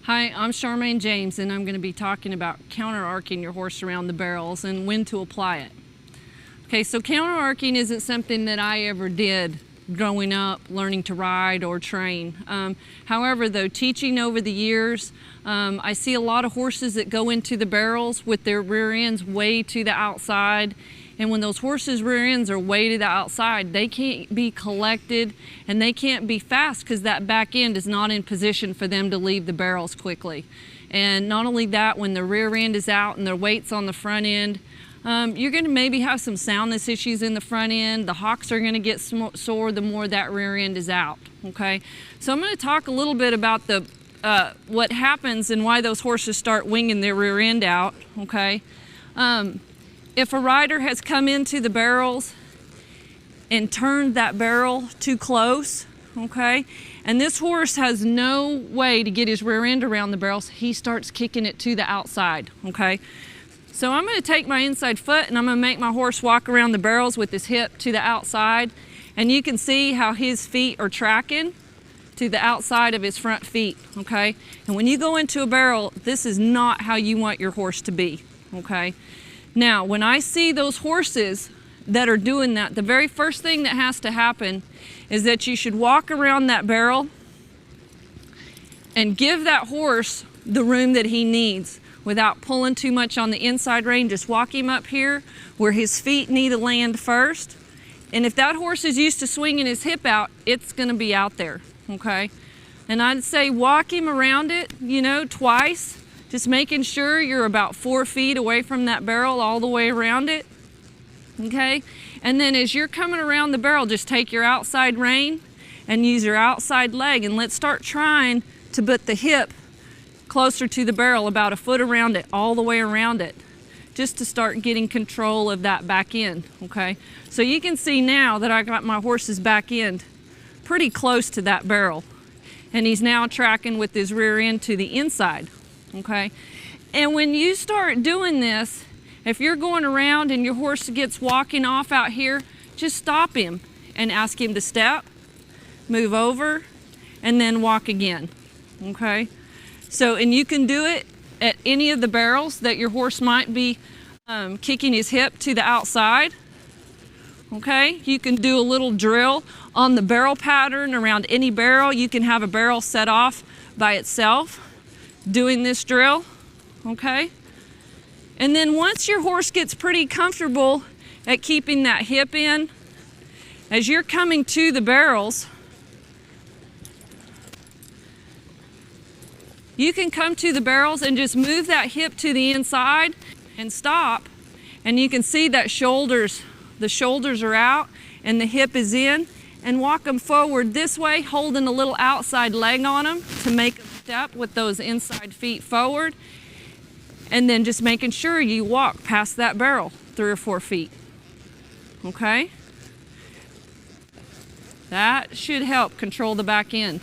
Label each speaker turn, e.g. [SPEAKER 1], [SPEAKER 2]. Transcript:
[SPEAKER 1] Hi, I'm Charmaine James, and I'm going to be talking about counter-arcing your horse around the barrels and when to apply it. Okay, so counter-arcing isn't something that I ever did growing up, learning to ride or train. However, though, teaching over the years, I see a lot of horses that go into the barrels with their rear ends way to the outside. And when those horses' rear ends are way to the outside, they can't be collected and they can't be fast because that back end is not in position for them to leave the barrels quickly. And not only that, when the rear end is out and their weight's on the front end, you're going to maybe have some soundness issues in the front end. The hocks are going to get sore the more that rear end is out. Okay, so I'm going to talk a little bit about what happens and why those horses start winging their rear end out. Okay. If a rider has come into the barrels and turned that barrel too close, okay, and this horse has no way to get his rear end around the barrels, he starts kicking it to the outside, okay? So I'm going to take my inside foot and I'm going to make my horse walk around the barrels with his hip to the outside, and you can see how his feet are tracking to the outside of his front feet, okay? And when you go into a barrel, this is not how you want your horse to be, okay? Now, when I see those horses that are doing that, the very first thing that has to happen is that you should walk around that barrel and give that horse the room that he needs without pulling too much on the inside rein. Just walk him up here where his feet need to land first. And if that horse is used to swinging his hip out, it's going to be out there, okay? And I'd say walk him around it, twice. Just making sure you're about 4 feet away from that barrel all the way around it, okay? And then as you're coming around the barrel, just take your outside rein and use your outside leg, and let's start trying to put the hip closer to the barrel, about 1 foot around it, all the way around it, just to start getting control of that back end, okay? So you can see now that I got my horse's back end pretty close to that barrel, and he's now tracking with his rear end to the inside. Okay, and when you start doing this, if you're going around and your horse gets walking off out here, just stop him and ask him to step, move over, and then walk again. Okay, so, and you can do it at any of the barrels that your horse might be kicking his hip to the outside. Okay, you can do a little drill on the barrel pattern around any barrel. You can have a barrel set off by itself doing this drill, okay? And then once your horse gets pretty comfortable at keeping that hip in, as you're coming to the barrels, you can come to the barrels and just move that hip to the inside and stop, and you can see that the shoulders are out and the hip is in, and walk them forward this way, holding a little outside leg on them to make them step with those inside feet forward, and then just making sure you walk past that barrel 3 or 4 feet. Okay? That should help control the back end.